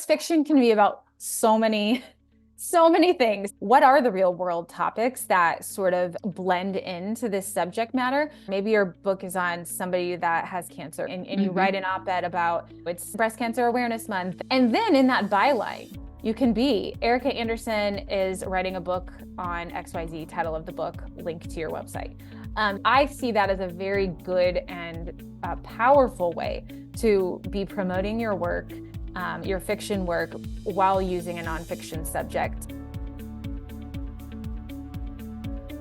course, fiction can be about so many things. What are the real world topics that sort of blend into this subject matter? Maybe your book is on somebody that has cancer and you write an op-ed about it's Breast Cancer Awareness Month. And then in that byline, you can be Ericka Andersen is writing a book on XYZ, title of the book, link to your website. I see that as a very good and powerful way to be promoting your work, your fiction work, while using a nonfiction subject.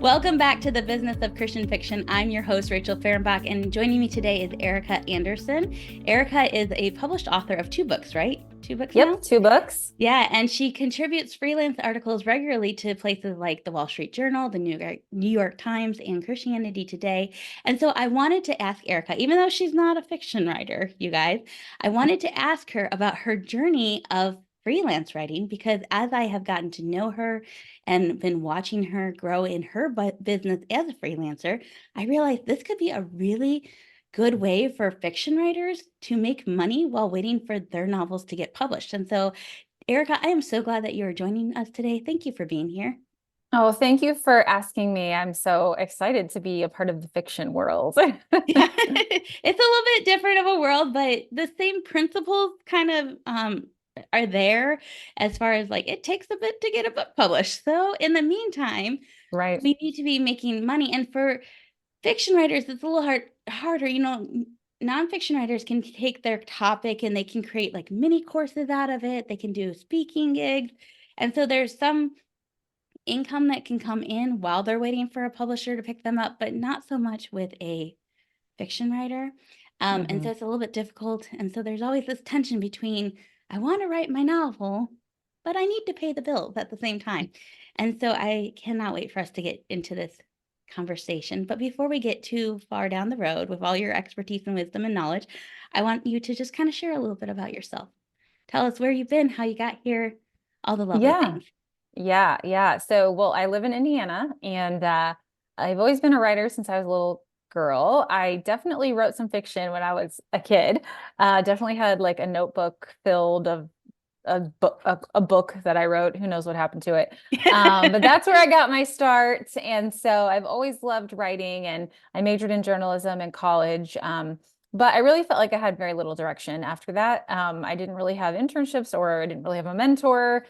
Welcome back to the Business of Christian Fiction. I'm your host, Rachel Fehrenbach, and joining me today is Ericka Andersen. Ericka is a published author of 2 books, right? 2 books now? Yep, 2 books. Yeah, and she contributes freelance articles regularly to places like the Wall Street Journal, the New York Times, and Christianity Today. And so I wanted to ask Ericka, even though she's not a fiction writer, you guys, I wanted to ask her about her journey of freelance writing, because as I have gotten to know her and been watching her grow in her business as a freelancer, I realized this could be a really good way for fiction writers to make money while waiting for their novels to get published. And so, Ericka, I am so glad that you are joining us today. Thank you for being here. Oh, thank you for asking me. I'm so excited to be a part of the fiction world. Yeah, it's a little bit different of a world, but the same principles kind of are there as far as like it takes a bit to get a book published. So in the meantime, Right. we need to be making money. And for fiction writers, it's a little harder. Nonfiction writers can take their topic and they can create like mini courses out of it. They can do speaking gigs. And so there's some income that can come in while they're waiting for a publisher to pick them up, but not so much with a fiction writer. And so it's a little bit difficult. And so there's always this tension between, I want to write my novel, but I need to pay the bills at the same time. And so I cannot wait for us to get into this conversation. But before we get too far down the road with all your expertise and wisdom and knowledge, I want you to just kind of share a little bit about yourself. Tell us where you've been, how you got here, all the lovely Yeah. things. Yeah. So, well, I live in Indiana and I've always been a writer since I was a little girl. I definitely wrote some fiction when I was a kid. Definitely had like a notebook filled of a book that I wrote. Who knows what happened to it? But that's where I got my start. And so I've always loved writing, and I majored in journalism in college. But I really felt like I had very little direction after that. I didn't really have internships, or I didn't really have a mentor.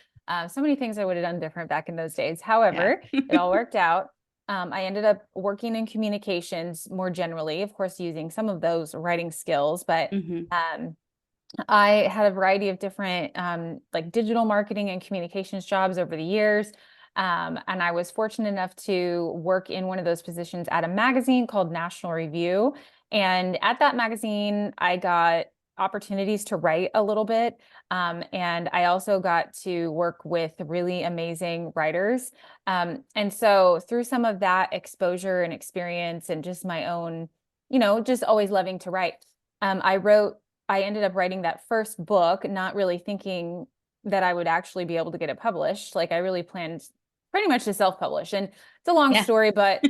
So many things I would have done different back in those days. However, it all worked out. I ended up working in communications more generally, of course, using some of those writing skills, but I had a variety of different like digital marketing and communications jobs over the years. And I was fortunate enough to work in one of those positions at a magazine called National Review. And at that magazine, I got opportunities to write a little bit. And I also got to work with really amazing writers. And so through some of that exposure and experience and just my own, just always loving to write, I ended up writing that first book, not really thinking that I would actually be able to get it published. Like I really planned pretty much to self-publish. And it's a long story, but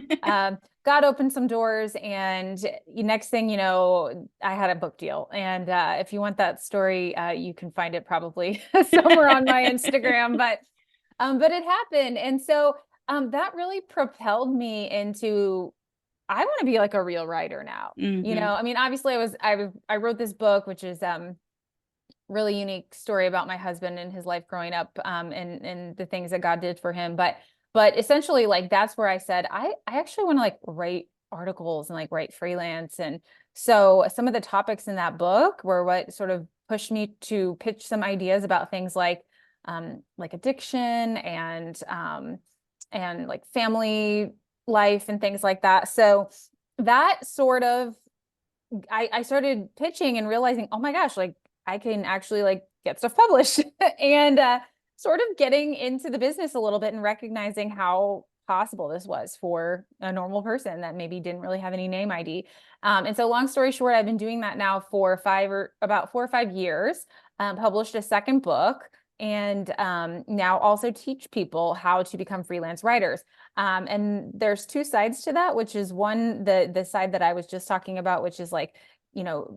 God opened some doors, and next thing you know, I had a book deal. And if you want that story, you can find it probably somewhere on my Instagram. But it happened. And so that really propelled me into, I want to be like a real writer now. I mean, obviously I wrote this book, which is really unique story about my husband and his life growing up, and the things that God did for him. But essentially, like, that's where I said, I actually want to like write articles and like write freelance. And so some of the topics in that book were what sort of pushed me to pitch some ideas about things like addiction and like family life and things like that. So that sort of, I started pitching and realizing, oh my gosh, like I can actually like get stuff published and sort of getting into the business a little bit and recognizing how possible this was for a normal person that maybe didn't really have any name ID. And so long story short, I've been doing that now for about 4 or 5 years, published a second book, and now also teach people how to become freelance writers. And there's 2 sides to that, which is one, the side that I was just talking about, which is like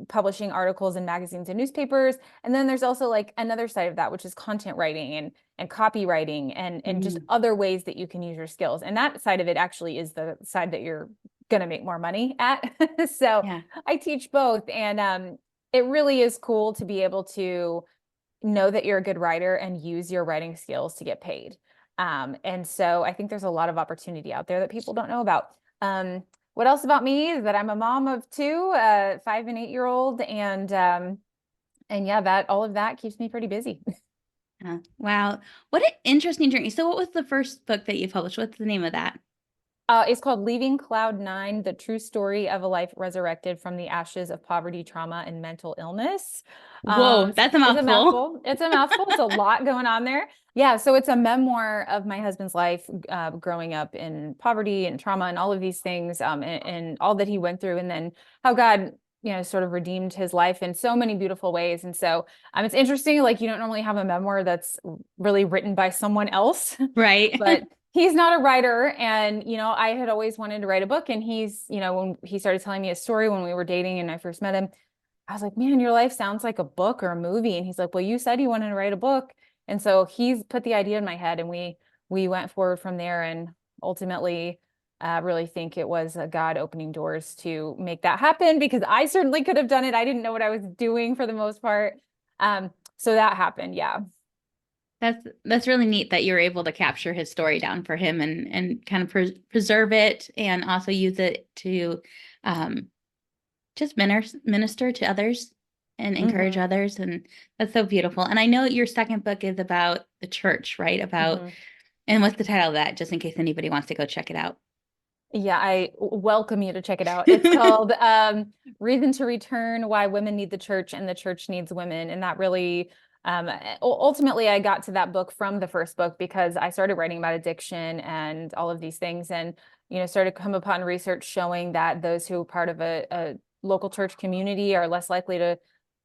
publishing articles in magazines and newspapers. And then there's also like another side of that, which is content writing and copywriting and just Mm, other ways that you can use your skills. And that side of it actually is the side that you're going to make more money at. So yeah. I teach both. And it really is cool to be able to know that you're a good writer and use your writing skills to get paid. And so I think there's a lot of opportunity out there that people don't know about. What else about me is that I'm a mom of two, 5 and 8-year-old, and yeah, that all of that keeps me pretty busy. Wow. What an interesting journey. So what was the first book that you published? What's the name of that? It's called Leaving Cloud Nine, The True Story of a Life Resurrected from the Ashes of Poverty, Trauma, and Mental Illness. Whoa, So that's a it's a mouthful. mouthful. It's a mouthful. It's a lot going on there. Yeah, so it's a memoir of my husband's life, growing up in poverty and trauma and all of these things, and all that he went through, and then how God, sort of redeemed his life in so many beautiful ways. And so it's interesting, like you don't normally have a memoir that's really written by someone else, Right. but he's not a writer. And, I had always wanted to write a book. And he's, when he started telling me a story when we were dating and I first met him, I was like, man, your life sounds like a book or a movie. And he's like, well, you said you wanted to write a book. And so he's put the idea in my head, and we went forward from there. And ultimately, really think it was a God opening doors to make that happen, because I certainly could have done it. I didn't know what I was doing for the most part. So that happened. Yeah. That's really neat that you're able to capture his story down for him and kind of preserve it and also use it to um, just minister to others and encourage Hmm. others. And that's so beautiful. And I know your second book is about the church, right? Hmm. And what's the title of that, just in case anybody wants to go check it out? Yeah, I welcome you to check it out. It's called Reason to Return: Why Women Need the Church and the Church Needs Women. And that really, ultimately, I got to that book from the first book because I started writing about addiction and all of these things, and started to come upon research showing that those who are part of a local church community are less likely to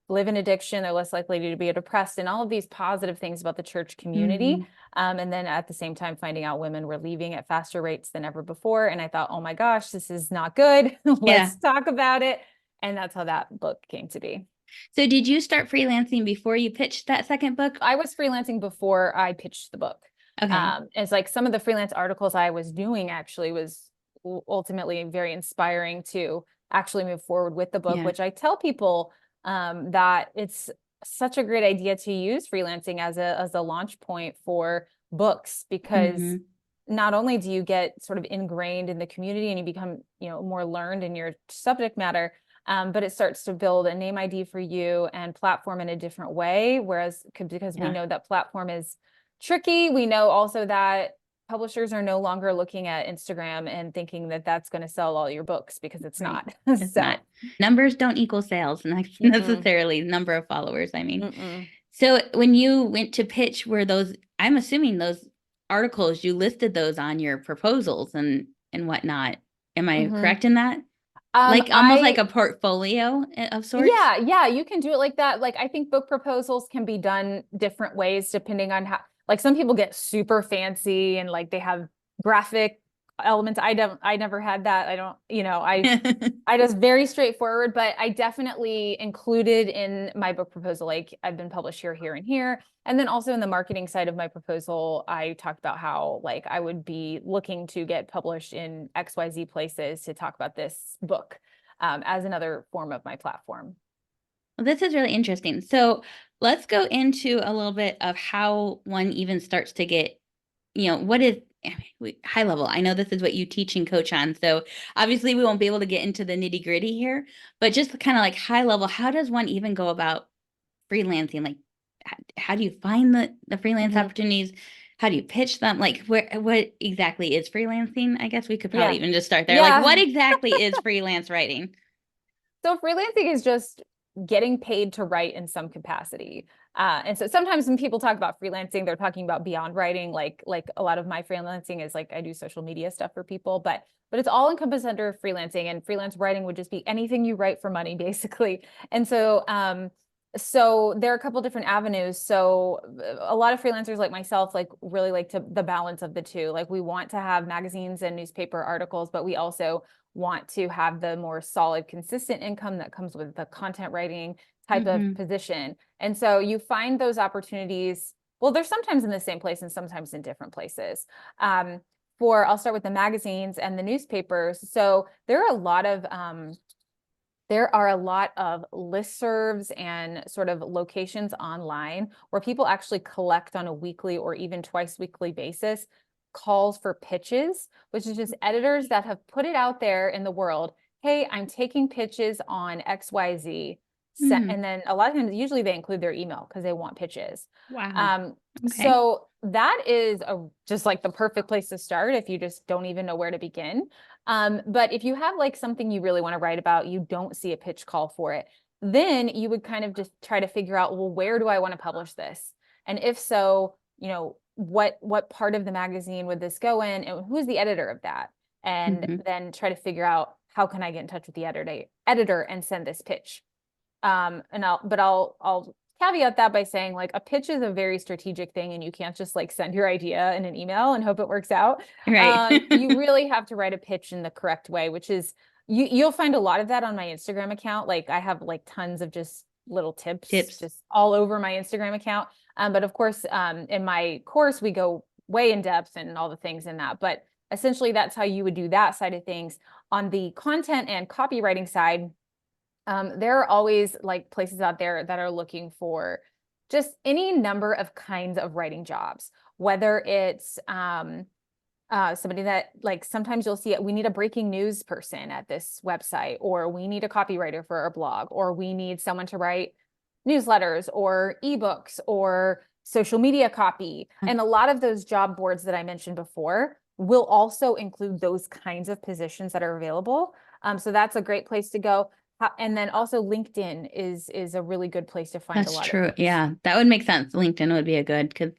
live in addiction, they're less likely to be depressed, and all of these positive things about the church community. Mhm. And then at the same time, finding out women were leaving at faster rates than ever before. And I thought, oh my gosh, this is not good. Yeah. Let's talk about it. And that's how that book came to be. So did you start freelancing before you pitched that second book? I was freelancing before I pitched the book. Okay. It's like some of the freelance articles I was doing actually was ultimately very inspiring to actually move forward with the book, Yeah. which I tell people that it's such a great idea to use freelancing as a launch point for books, because Hmm. not only do you get sort of ingrained in the community and you become, more learned in your subject matter, but it starts to build a name ID for you and platform in a different way. Whereas, because we Yeah. know that platform is tricky, we know also that publishers are no longer looking at Instagram and thinking that that's going to sell all your books, because it's Right. not. It's So, not. Numbers don't equal sales, mm-mm, necessarily number of followers, I mean. mm-mm. So when you went to pitch, were those, I'm assuming those articles, you listed those on your proposals and whatnot. Am I Mm-hmm. correct in that? Like almost like I a portfolio of sorts? Yeah, you can do it like that. Like I think book proposals can be done different ways depending on how, like some people get super fancy and like they have graphic elements. I never had that. I don't, I just very straightforward, but I definitely included in my book proposal, like I've been published here, here, and here. And then also in the marketing side of my proposal, I talked about how like I would be looking to get published in XYZ places to talk about this book, as another form of my platform. Well, this is really interesting. So let's go into a little bit of how one even starts to get, what is I mean, high level. I know this is what you teach and coach on. So obviously we won't be able to get into the nitty gritty here, but just kind of like high level, how does one even go about freelancing? Like, how do you find the freelance Mhm. opportunities? How do you pitch them? Like, what exactly is freelancing? I guess we could probably Yeah. even just start there. Like, what Yeah. exactly is freelance writing? So freelancing is just getting paid to write in some capacity. And so sometimes when people talk about freelancing, they're talking about beyond writing. Like a lot of my freelancing is like I do social media stuff for people, but it's all encompassed under freelancing, and freelance writing would just be anything you write for money, basically. And so So there are a couple different avenues. So a lot of freelancers like myself, like really like to the balance of the two. Like we want to have magazines and newspaper articles, but we also want to have the more solid, consistent income that comes with the content writing type of Mm-hmm. position. And so you find those opportunities. Well, they're sometimes in the same place and sometimes in different places. I'll start with the magazines and the newspapers. So there are a lot of listservs and sort of locations online where people actually collect on a weekly or even twice weekly basis calls for pitches, which is just editors that have put it out there in the world. Hey, I'm taking pitches on XYZ. Mm, And then a lot of times, usually they include their email because they want pitches. wow. Um, Okay. so that is just like the perfect place to start if you just don't even know where to begin. But if you have like something you really want to write about, you don't see a pitch call for it, then you would kind of just try to figure out, well, where do I want to publish this? And if so, what part of the magazine would this go in, and who's the editor of that? And Mm-hmm. then try to figure out how can I get in touch with the editor and send this pitch. I'll caveat that by saying like a pitch is a very strategic thing and you can't just like send your idea in an email and hope it works out. Right. You really have to write a pitch in the correct way, which is you'll find a lot of that on my Instagram account. Like I have like tons of just little tips Tips. just all over my Instagram account. But of course, in my course, we go way in depth and all the things in that. But essentially, that's how you would do that side of things. On the content and copywriting side, there are always like places out there that are looking for just any number of kinds of writing jobs, whether it's somebody that like sometimes you'll see it, we need a breaking news person at this website, or we need a copywriter for our blog, or we need someone to write newsletters or ebooks or social media copy. And a lot of those job boards that I mentioned before will also include those kinds of positions that are available. So that's a great place to go. And then also LinkedIn is a really good place to find a That's lot of true. things. Yeah, that would make sense. LinkedIn would be a good because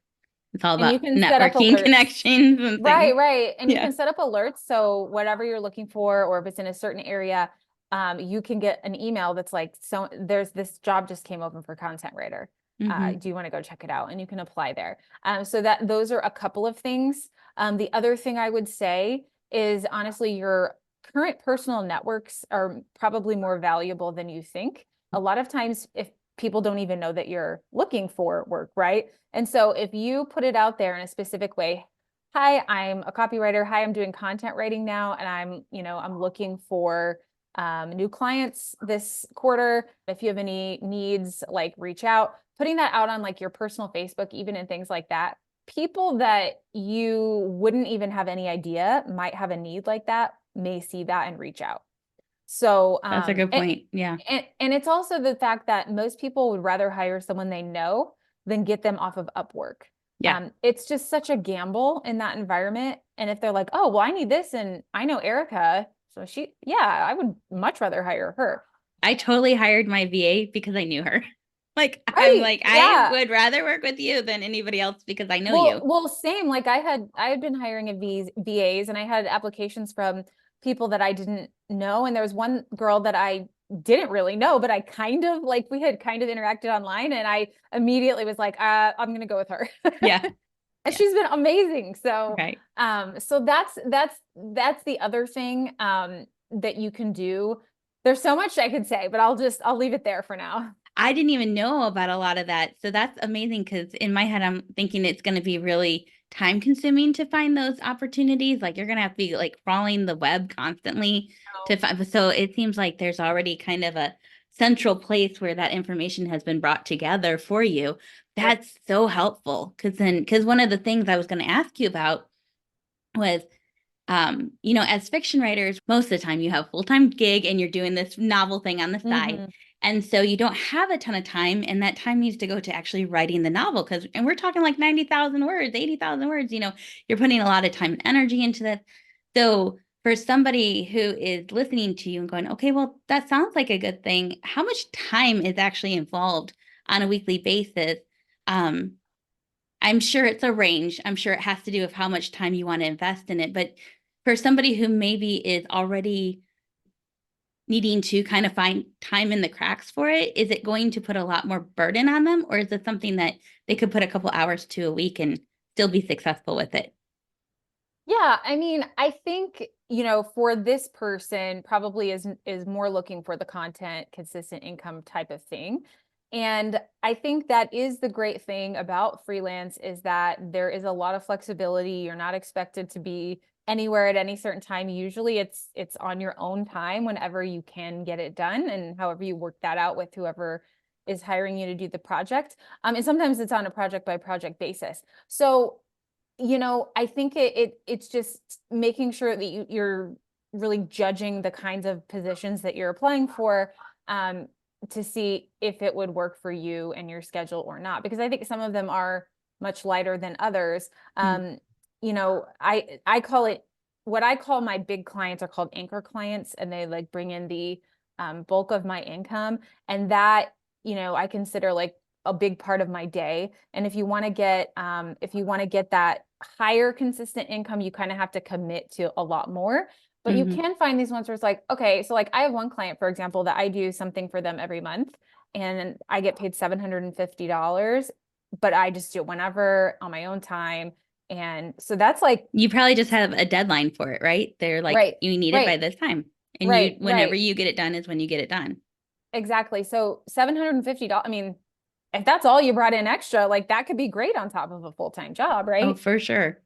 it's all And you about can set up networking alerts. connections and things. Right, right. And you Yeah. can set up alerts. So whatever you're looking for, or if it's in a certain area, you can get an email that's like, so there's this job just came open for content writer. Mm-hmm. Do you want to go check it out? And you can apply there. So that those are a couple of things. The other thing I would say is honestly, your current personal networks are probably more valuable than you think. A lot of times, if people don't even know that you're looking for work, right? And so if you put it out there in a specific way, hi, I'm a copywriter. Hi, I'm doing content writing now, and I'm looking for new clients this quarter. If you have any needs, like reach out. Putting that out on like your personal Facebook, even in things like that, people that you wouldn't even have any idea might have a need like that may see that and reach out. So, That's a good point. Yeah. and it's also the fact that most people would rather hire someone they know than get them off of Upwork. Yeah. It's just such a gamble in that environment. And if they're like, oh, well, I need this, and I know Ericka, so yeah, I would much rather hire her. I totally hired my VA because I knew her. I'm Right. like, I Yeah. would rather work with you than anybody else because I know Well, you. well, same. Like I had been hiring a VAs, and I had applications from people that I didn't know. And there was one girl that I didn't really know, but I kind of like we had kind of interacted online, and I immediately was like, I'm gonna go with her. Yeah. And Yeah. she's been amazing. So, Right. so that's the other thing that you can do. There's so much I could say, but I'll leave it there for now. I didn't even know about a lot of that. So that's amazing because in my head, I'm thinking it's going to be really time consuming to find those opportunities. Like you're going to have to be like crawling the web constantly to find. So it seems like there's already kind of a central place where that information has been brought together for you. Yep. That's so helpful because one of the things I was going to ask you about was as fiction writers, most of the time you have a full-time gig and you're doing this novel thing on the side. Mm-hmm. And so you don't have a ton of time, and that time needs to go to actually writing the novel and we're talking like 90,000 words, 80,000 words, you're putting a lot of time and energy into that. So for somebody who is listening to you and going, okay, well, that sounds like a good thing. How much time is actually involved on a weekly basis? Um, I'm sure it's a range. I'm sure it has to do with how much time you want to invest in it. But for somebody who maybe is already needing to kind of find time in the cracks for it, is it going to put a lot more burden on them? Or is it something that they could put a couple hours to a week and still be successful with it? Yeah, I mean, I think, for this person probably is more looking for the content, consistent income type of thing. And I think that is the great thing about freelance is that there is a lot of flexibility. You're not expected to be anywhere at any certain time. Usually it's on your own time whenever you can get it done and however you work that out with whoever is hiring you to do the project. And sometimes it's on a project by project basis. So I think it's just making sure that you're really judging the kinds of positions that you're applying for, to see if it would work for you and your schedule or not. Because I think some of them are much lighter than others. Mm. I call it what I call my big clients are called anchor clients, and they like bring in the bulk of my income, and that I consider like a big part of my day. And if you want to get that higher consistent income, you kind of have to commit to a lot more. But you Hmm. can find these ones where it's like, okay, so like I have one client, for example, that I do something for them every month and I get paid $750, but I just do it whenever on my own time. And so that's like, You probably just have a deadline for it, right? They're like, right, you need it by right, this time. And right, whenever right. you get it done is when you get it done. Exactly. So $750, I mean, if that's all you brought in extra, like that could be great on top of a full-time job, Oh, right? for sure.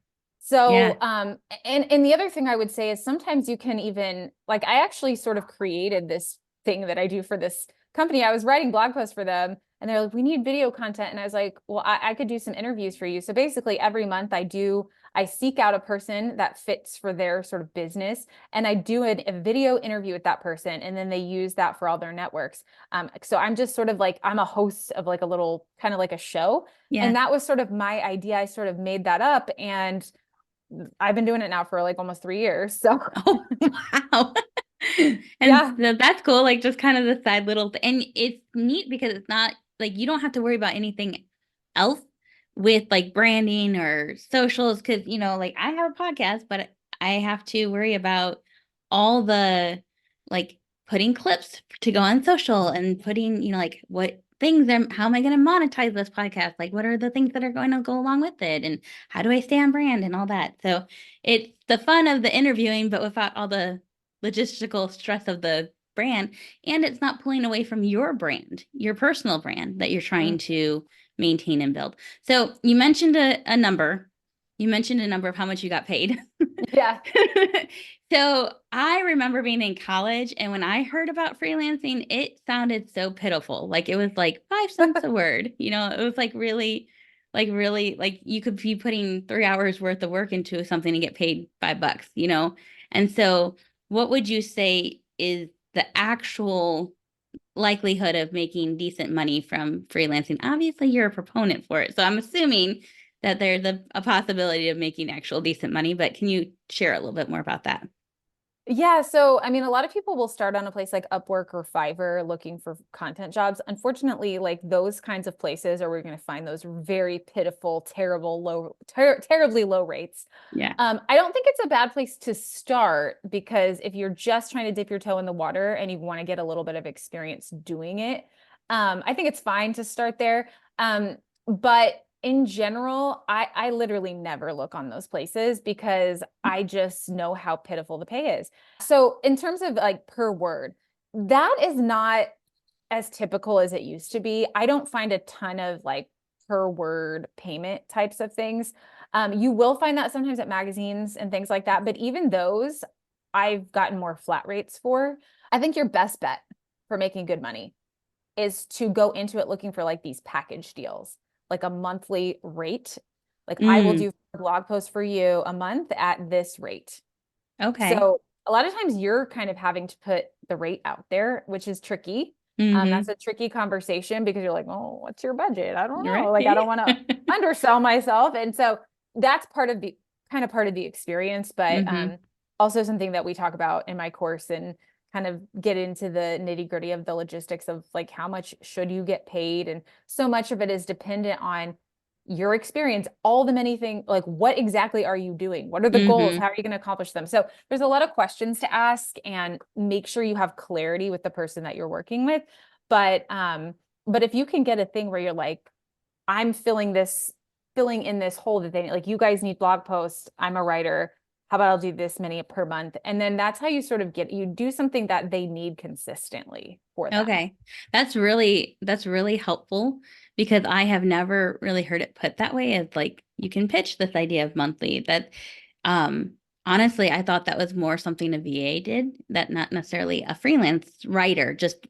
Yeah. So, and the other thing I would say is sometimes you can even like I actually sort of created this thing that I do for this company. I was writing blog posts for them and they're like, we need video content. And I was like, well, I could do some interviews for you. So basically every month I seek out a person that fits for their sort of business and I do a video interview with that person and then they use that for all their networks. So I'm just sort of like, I'm a host of like a little kind of like a show. Yeah. And that was sort of my idea. I sort of made that up and I've been doing it now for like almost 3 years. So Oh, wow. And yeah, so that's cool. Like just kind of the side little thing. And it's neat because it's not like you don't have to worry about anything else with like branding or socials. Cause like I have a podcast, but I have to worry about all the like putting clips to go on social and putting, like what things are, how am I going to monetize this podcast? Like what are the things that are going to go along with it? And how do I stay on brand and all that? So it's the fun of the interviewing, but without all the logistical stress of the brand. And it's not pulling away from your brand, your personal brand that you're trying mm, to maintain and build. So you mentioned a number. You mentioned a number of how much you got paid. yeah. So I remember being in college, and when I heard about freelancing, it sounded so pitiful. Like it was like 5 cents a word. It was like really, like you could be putting 3 hours worth of work into something and get paid $5. And so what would you say is the actual likelihood of making decent money from freelancing? Obviously, you're a proponent for it. So I'm assuming that there's a possibility of making actual decent money, but can you share a little bit more about that? Yeah, so I mean, a lot of people will start on a place like Upwork or Fiverr looking for content jobs. Unfortunately, like those kinds of places are where you're going to find those very pitiful, terrible, terribly low rates. Yeah. I don't think it's a bad place to start because if you're just trying to dip your toe in the water and you want to get a little bit of experience doing it, I think it's fine to start there. But in general, I literally never look on those places because I just know how pitiful the pay is. So in terms of like per word, that is not as typical as it used to be. I don't find a ton of like per word payment types of things. You will find that sometimes at magazines and things like that, but even those I've gotten more flat rates for. I think your best bet for making good money is to go into it looking for like these package deals, like a monthly rate. Like I will Mm, do a blog post for you a month at this rate. okay. So a lot of times you're kind of having to put the rate out there, which is tricky. That's Mm-hmm. a tricky conversation because you're like, oh, what's your budget? I don't know. Right. Like I don't want to undersell myself. And so that's part of the experience, but Mm-hmm. also something that we talk about in my course and kind of get into the nitty gritty of the logistics of like how much should you get paid. And so much of it is dependent on your experience, all the many things, like what exactly are you doing? What are the goals? Mm-hmm. How are you going to accomplish them? So there's a lot of questions to ask, and make sure you have clarity with the person that you're working with. But if you can get a thing where you're like, I'm filling in this hole that they like, you guys need blog posts. I'm a writer. How about I'll do this many per month? And then that's how you sort of you do something that they need consistently for them. Okay. That's really helpful because I have never really heard it put that way as like you can pitch this idea of monthly. That um honestly, I thought that was more something a VA did, that not necessarily a freelance writer, just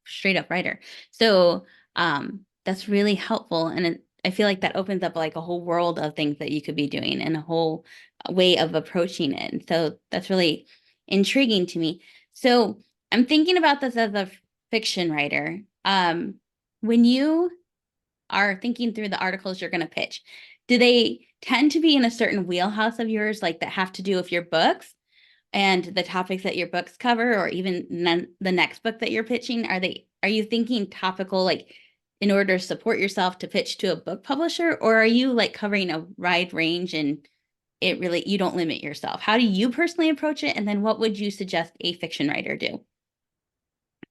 straight up writer. So that's really helpful, and I feel like that opens up like a whole world of things that you could be doing and a whole way of approaching it. And so that's really intriguing to me. So I'm thinking about this as a fiction writer. When you are thinking through the articles you're going to pitch, do they tend to be in a certain wheelhouse of yours, like that have to do with your books and the topics that your books cover, or even the next book that you're pitching? Are you thinking topical, like in order to support yourself to pitch to a book publisher, or are you like covering a wide range and you don't limit yourself? How do you personally approach it? And then what would you suggest a fiction writer do?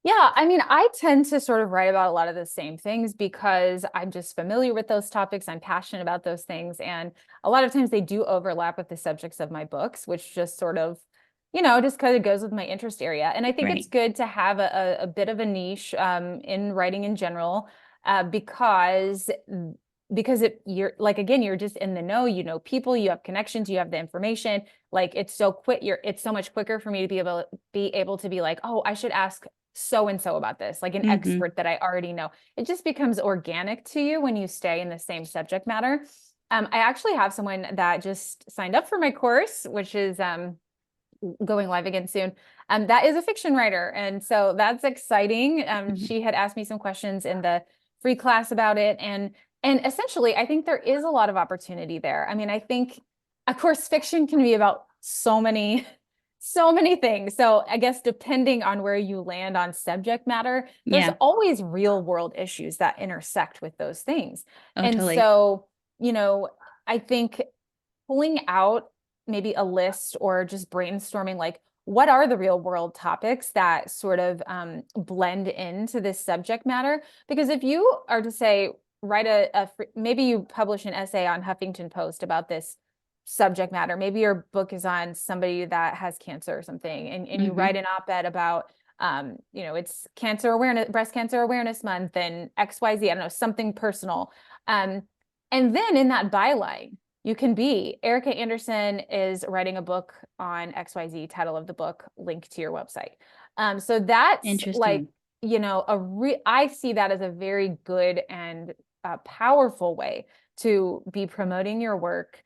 Yeah, I mean, I tend to sort of write about a lot of the same things because I'm just familiar with those topics. I'm passionate about those things. And a lot of times they do overlap with the subjects of my books, which just sort of, just kind of goes with my interest area. And I think it's Right. good to have a bit of a niche in writing in general, because you're like, again, you're just in the know, people, you have connections, you have the information. Like it's so much quicker for me to be able to be like, oh, I should ask so and so about this, like an Mm-hmm. expert that I already know. It just becomes organic to you when you stay in the same subject matter. I actually have someone that just signed up for my course, which is going live again soon. That is a fiction writer. And so that's exciting. Mm-hmm. She had asked me some questions in the free class about it. And essentially, I think there is a lot of opportunity there. I mean, I think, of course, fiction can be about so many things. So I guess depending on where you land on subject matter, there's Yeah. always real world issues that intersect with those things. Oh, And totally. so, I think pulling out maybe a list or just brainstorming, like, what are the real world topics that sort of blend into this subject matter? Because if you are to say, write maybe you publish an essay on Huffington Post about this subject matter. Maybe your book is on somebody that has cancer or something, and you Mm-hmm. write an op-ed about, it's breast cancer awareness month and XYZ, I don't know, something personal. Um, and then in that byline, you can be Ericka Andersen is writing a book on XYZ, title of the book, link to your website. So that's like, Interesting. I see that as a very good and powerful way to be promoting your work,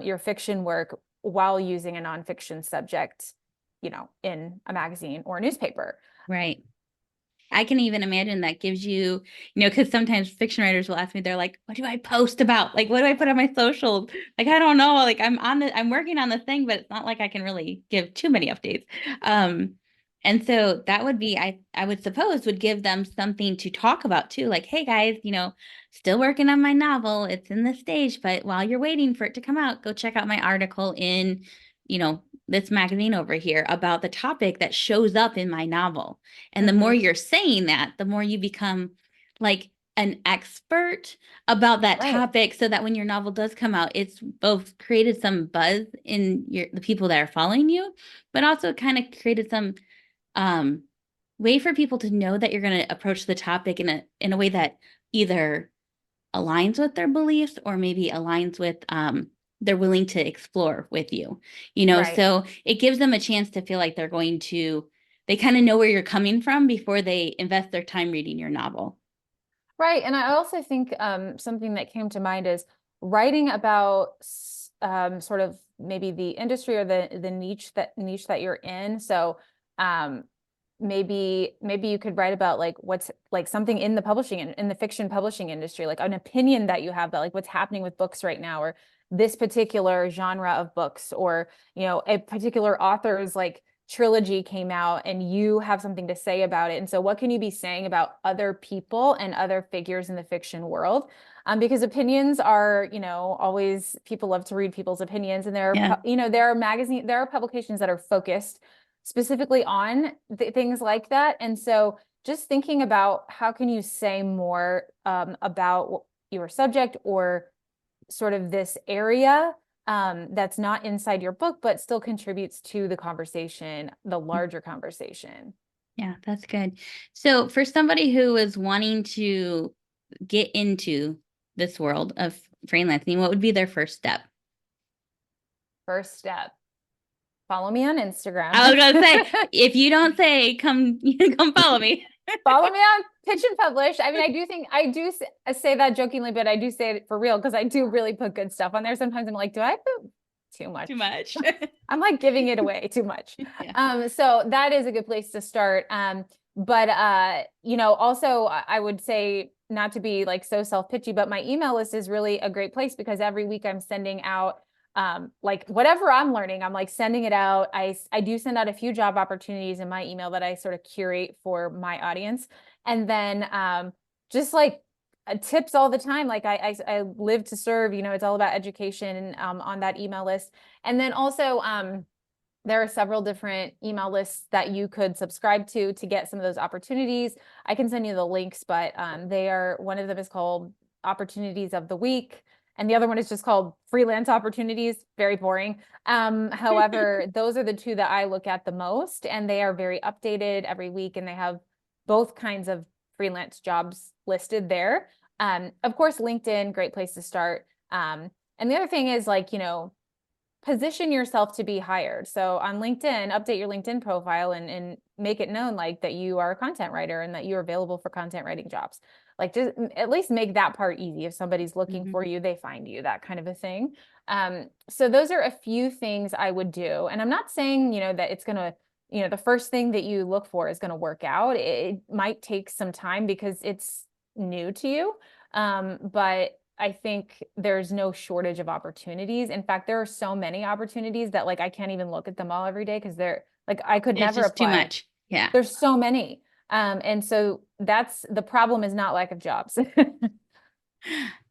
your fiction work, while using a nonfiction subject, in a magazine or a newspaper. Right. I can even imagine that gives you, because sometimes fiction writers will ask me, they're like, what do I post about? Like, what do I put on my socials? Like, I don't know. Like, I'm working on the thing, but it's not like I can really give too many updates. Um, and so that would be, I would suppose would give them something to talk about too. Like, hey guys, still working on my novel. It's in the stage, but while you're waiting for it to come out, go check out my article in, this magazine over here about the topic that shows up in my novel. And the more Mm-hmm. you're saying that, the more you become like an expert about that Right. topic, so that when your novel does come out, it's both created some buzz in the people that are following you, but also kind of created some um way for people to know that you're going to approach the topic in a way that either aligns with their beliefs or maybe aligns with they're willing to explore with you, Right. so it gives them a chance to feel like they kind of know where you're coming from before they invest their time reading your novel. Right. And I also think something that came to mind is writing about sort of maybe the industry or the niche that you're in. So um, maybe you could write about like what's like something in the in the fiction publishing industry, like an opinion that you have about like what's happening with books right now, or this particular genre of books, or a particular author's like trilogy came out and you have something to say about it. And so what can you be saying about other people and other figures in the fiction world? because opinions are, always people love to read people's opinions, and Yeah. there are there are publications that are focused specifically on things like that. And so just thinking about how can you say more about your subject or sort of this area that's not inside your book, but still contributes to the conversation, the larger conversation. Yeah, that's good. So for somebody who is wanting to get into this world of freelancing, what would be their first step? First step, follow me on I Instagram. was gonna say, if you don't say, come, come follow me. Follow me on Pitch and Publish. I mean, I do say that jokingly, but I do say it for real because I do really put good stuff on there. Sometimes I'm like, do I put too much? Too much. I'm like giving it away too much. Yeah. So that is a good place to start. But also I would say, not to be like so self-pitchy, but my email list is really a great place because every week I'm sending out like whatever I'm learning, I'm like sending it out. I do send out a few job opportunities in my email that I sort of curate for my audience. And then just like tips all the time. Like I live to serve, it's all about education on that email list. And then also there are several different email lists that you could subscribe to get some of those opportunities. I can send you the links, but one of them is called Opportunities of the Week, and the other one is just called Freelance Opportunities. Very boring. However, those are the two that I look at the most, and they are very updated every week, and they have both kinds of freelance jobs listed there. Of course, LinkedIn, great place to start. And the other thing is like, position yourself to be hired. So on LinkedIn, update your LinkedIn profile and make it known like that you are a content writer and that you're available for content writing jobs. Like just at least make that part easy. If somebody's looking for you, they find you, that kind of a thing. So those are a few things I would do. And I'm not saying, that it's going to, the first thing that you look for is going to work out. It might take some time because it's new to you. But I think there's no shortage of opportunities. In fact, there are so many opportunities that like I can't even look at them all every day because they're like I could It's never just too apply. much. Yeah. There's so many. And so that's the problem, is not lack of jobs.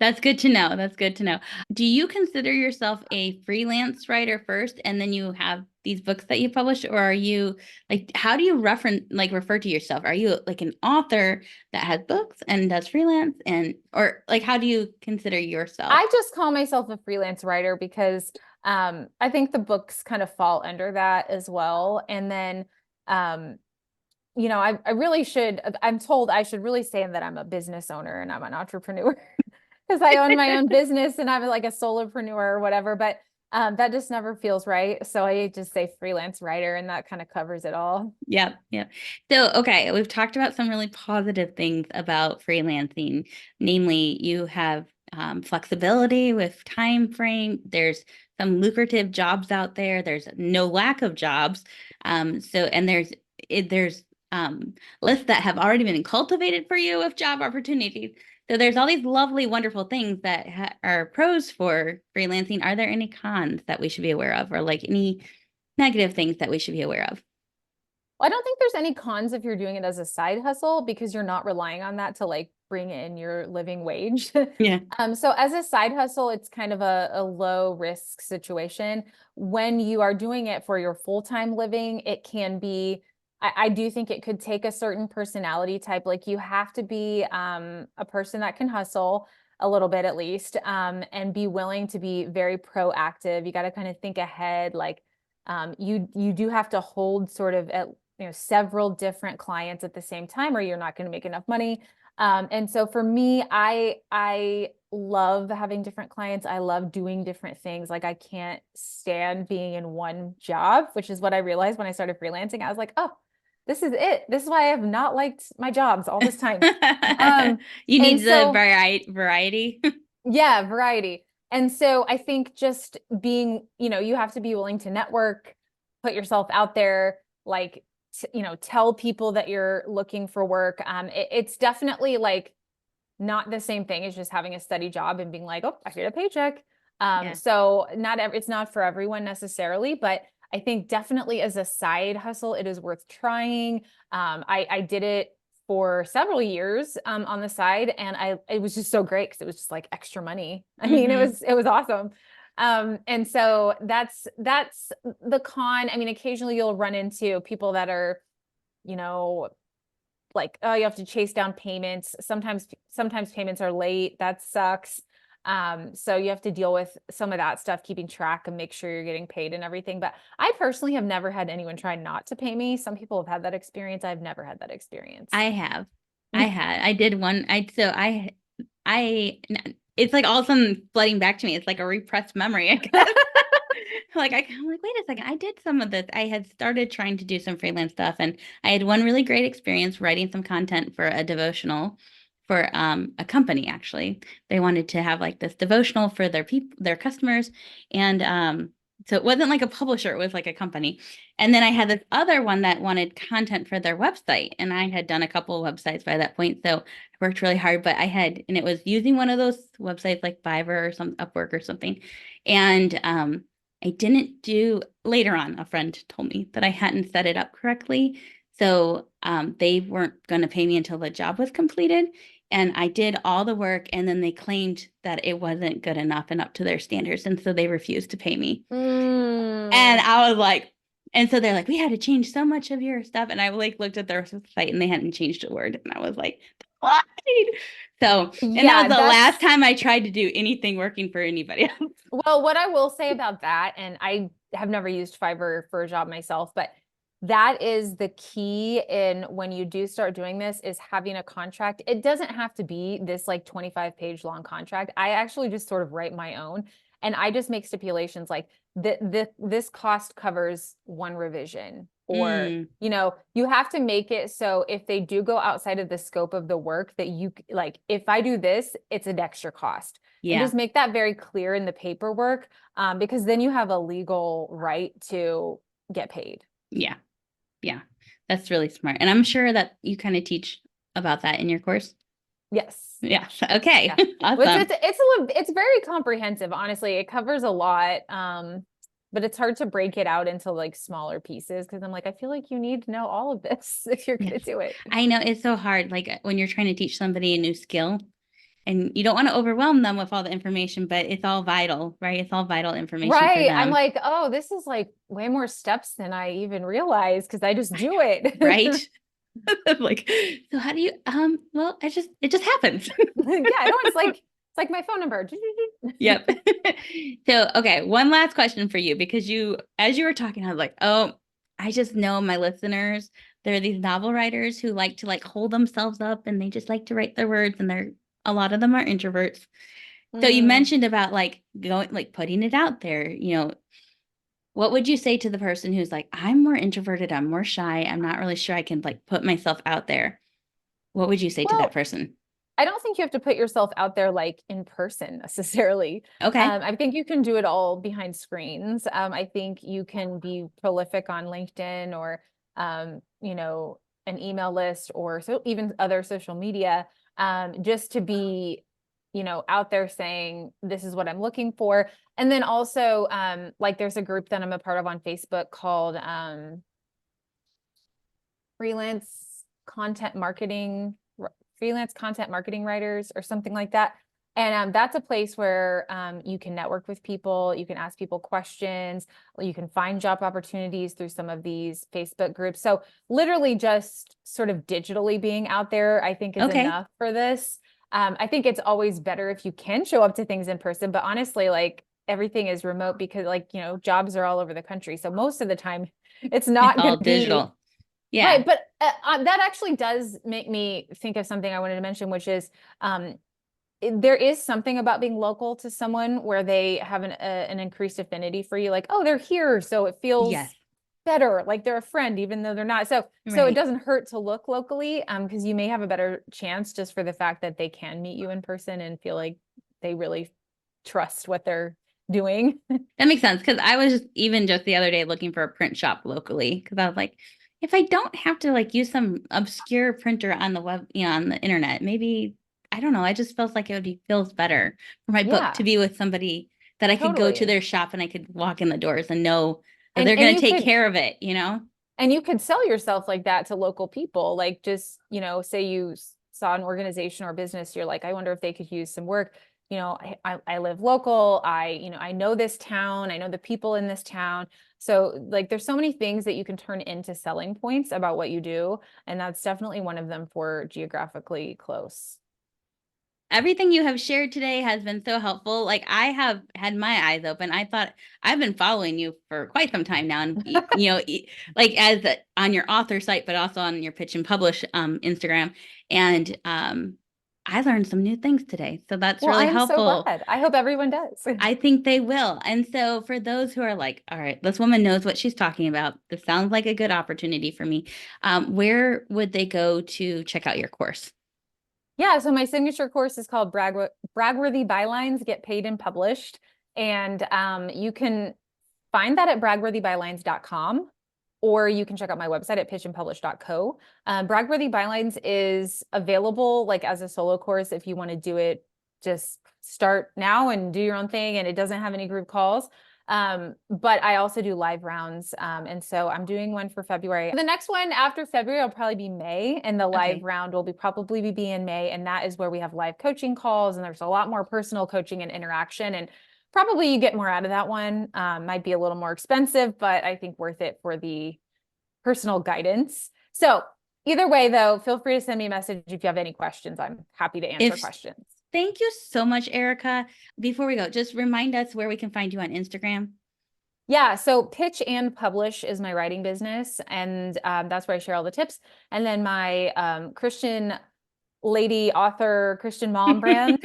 That's good to know. That's good to know. Do you consider yourself a freelance writer first and then you have these books that you publish, or are you like, how do you refer to yourself? Are you like an author that has books and does freelance, or like how do you consider yourself? I just call myself a freelance writer because I think the books kind of fall under that as well. And then um, I really should, I'm told I should really say that I'm a business owner and I'm an entrepreneur because I own my own business and I'm like a solopreneur or whatever, but that just never feels right. So I just say freelance writer and that kind of covers it all. Yep, yep. So, okay, we've talked about some really positive things about freelancing. Namely, you have flexibility with time frame. There's some lucrative jobs out there. There's no lack of jobs. And there's lists that have already been cultivated for you of job opportunities. So there's all these lovely, wonderful things that are pros for freelancing. Are there any cons that we should be aware of, or like any negative things that we should be aware of? I don't think there's any cons if you're doing it as a side hustle because you're not relying on that to like bring in your living wage. Yeah. So as a side hustle, it's kind of a low risk situation. When you are doing it for your full-time living, it can be, I do think it could take a certain personality type. Like you have to be a person that can hustle a little bit at least, and be willing to be very proactive. You got to kind of think ahead. Like you do have to hold sort of at several different clients at the same time or you're not going to make enough money. And so for me, I love having different clients. I love doing different things. Like I can't stand being in one job, which is what I realized when I started freelancing. I was like, oh, this is it. This is why I have not liked my jobs all this time. Um, You and need the so variety. yeah, variety. And so I think just being, you have to be willing to network, put yourself out there, like, tell people that you're looking for work. It's definitely like not the same thing as just having a steady job and being like, oh, I get a paycheck. Yeah. So it's not for everyone necessarily, but I think definitely as a side hustle, it is worth trying. I did it for several years on the side, and it was just so great because it was just like extra money. I mean, Mm-hmm. it was awesome. And so that's the con. I mean, occasionally you'll run into people that are, you know, like, oh, you have to chase down payments. Sometimes payments are late. That sucks. So you have to deal with some of that stuff, keeping track and make sure you're getting paid and everything. But I personally have never had anyone try not to pay me. Some people have had that experience. I've never had that experience. I have. I did one. I, it's like all of a sudden flooding back to me. It's like a repressed memory, I guess. I'm like, wait a second. I did some of this. I had started trying to do some freelance stuff, and I had one really great experience writing some content for a devotional for a company. Actually, they wanted to have like this devotional for their customers, and so it wasn't like a publisher; it was like a company. And then I had this other one that wanted content for their website, and I had done a couple of websites by that point, so I worked really hard. But and it was using one of those websites like Fiverr or some Upwork or something, and I didn't do later on, a friend told me that I hadn't set it up correctly. So they weren't going to pay me until the job was completed. And I did all the work, and then they claimed that it wasn't good enough and up to their standards. And so they refused to pay me. And Mm. I was like, and so they're like, we had to change so much of your stuff. And I like looked at their site and they hadn't changed a word. And I was like, why? So, and that was Yeah, the last that's time I tried to do anything working for anybody else. well, what I will say about that, and I have never used Fiverr for a job myself, but that is the key in when you do start doing this is having a contract. It doesn't have to be this like 25-page long contract. I actually just sort of write my own and I just make stipulations like this cost covers one revision or Mm, you have to make it so if they do go outside of the scope of the work that you like if I do this, it's an extra cost and yeah. just make that very clear in the paperwork because then you have a legal right to get paid. Yeah. Yeah. That's really smart. And I'm sure that you kind of teach about that in your course. Yes. Yeah. Okay. Yeah. Well, Awesome. it's very comprehensive, honestly. It covers a lot. But it's hard to break it out into like smaller pieces because I'm like, I feel like you need to know all of this if you're Yes. gonna do it. I know it's so hard. Like when you're trying to teach somebody a new skill and you don't want to overwhelm them with all the information, but it's all vital, right? It's all vital information for Right. I'm them, like, oh, this is like way more steps than I even realized because I just do right? it. Like, so how do you, well, it just happens. Yeah, I know it's like my phone number. Yep. So, okay, one last question for you because as you were talking, I was like, oh, I just know my listeners. There are these novel writers who like to like hold themselves up and they just like to write their words, and a lot of them are introverts. So you Mm. mentioned about like going, like putting it out there, what would you say to the person who's like, I'm more introverted, I'm more shy, I'm not really sure I can like put myself out there? What would you say to that Well, person? I don't think you have to put yourself out there like in person necessarily. Okay. I think you can do it all behind screens. I think you can be prolific on LinkedIn or, an email list or so even other social media, just to be, out there saying this is what I'm looking for. And then also, like there's a group that I'm a part of on Facebook called freelance content marketing freelance content marketing writers or something like that. And that's a place where you can network with people, you can ask people questions, you can find job opportunities through some of these Facebook groups. So literally just sort of digitally being out there, I think is Okay. enough for this. I think it's always better if you can show up to things in person, but honestly, like everything is remote because like, jobs are all over the country. So most of the time it's It's not going all to be digital. Yeah. right, but that actually does make me think of something I wanted to mention, which is there is something about being local to someone where they have an increased affinity for you. Like, oh, they're here, so it feels Yes. better, like they're a friend, even though they're not. So it Right. doesn't hurt to look locally, because you may have a better chance just for the fact that they can meet you in person and feel like they really trust what they're doing. That makes sense because I was just the other day looking for a print shop locally because I was like, if I don't have to like use some obscure printer on the web, on the internet, maybe I don't know. I just felt like feels better for my book to Yeah, be with somebody that I could go to totally. their shop and I could walk in the doors and know that And they're and going to you take could care of it, you know? And you could sell yourself like that to local people. Like just, say you saw an organization or business, you're like, I wonder if they could use some work. I live local. I know this town. I know the people in this town. So like there's so many things that you can turn into selling points about what you do. And that's definitely one of them for geographically close. Everything you have shared today has been so helpful. Like I have had my eyes open. I thought I've been following you for quite some time now, and like as on your author site, but also on your pitch and publish Instagram. And I learned some new things today, so that's Well, really I'm so helpful. glad. I hope everyone does. I think they will. And so for those who are like, all right, this woman knows what she's talking about. This sounds like a good opportunity for me. Where would they go to check out your course? Yeah, so my signature course is called Bragworthy Bylines Get Paid and Published. And you can find that at bragworthybylines.com, or you can check out my website at pitchandpublish.co. Bragworthy Bylines is available like as a solo course if you want to do it, just start now and do your own thing, and it doesn't have any group calls. But I also do live rounds. And so I'm doing one for February. The next one after February will probably be May, and the live round will probably be in May. And that is where we have live coaching calls, and there's a lot more personal coaching and interaction. And probably you get more out of that one. Might be a little more expensive, but I think worth it for the personal guidance. So either way, though, feel free to send me a message if you have any questions. I'm happy to answer questions. Thank you so much, Ericka. Before we go, just remind us where we can find you on Instagram. Yeah, so Pitch and Publish is my writing business, and that's where I share all the tips. And then my Christian lady author, Christian mom brand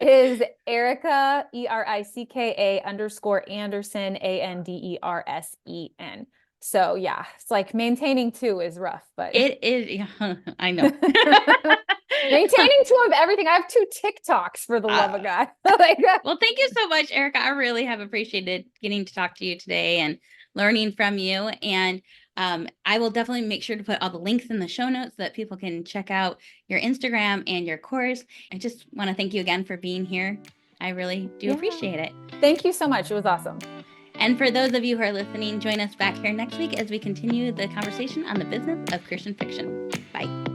is Ericka, Ericka_Andersen, Andersen. So yeah, it's like maintaining two is rough, but it is. Yeah, I know. Maintaining two of everything. I have 2 TikToks for the love of God. Well, thank you so much, Ericka. I really have appreciated getting to talk to you today and learning from you. And I will definitely make sure to put all the links in the show notes so that people can check out your Instagram and your course. I just want to thank you again for being here. I really do appreciate it. Thank you so much. It was awesome. And for those of you who are listening, join us back here next week as we continue the conversation on the business of Christian fiction. Bye.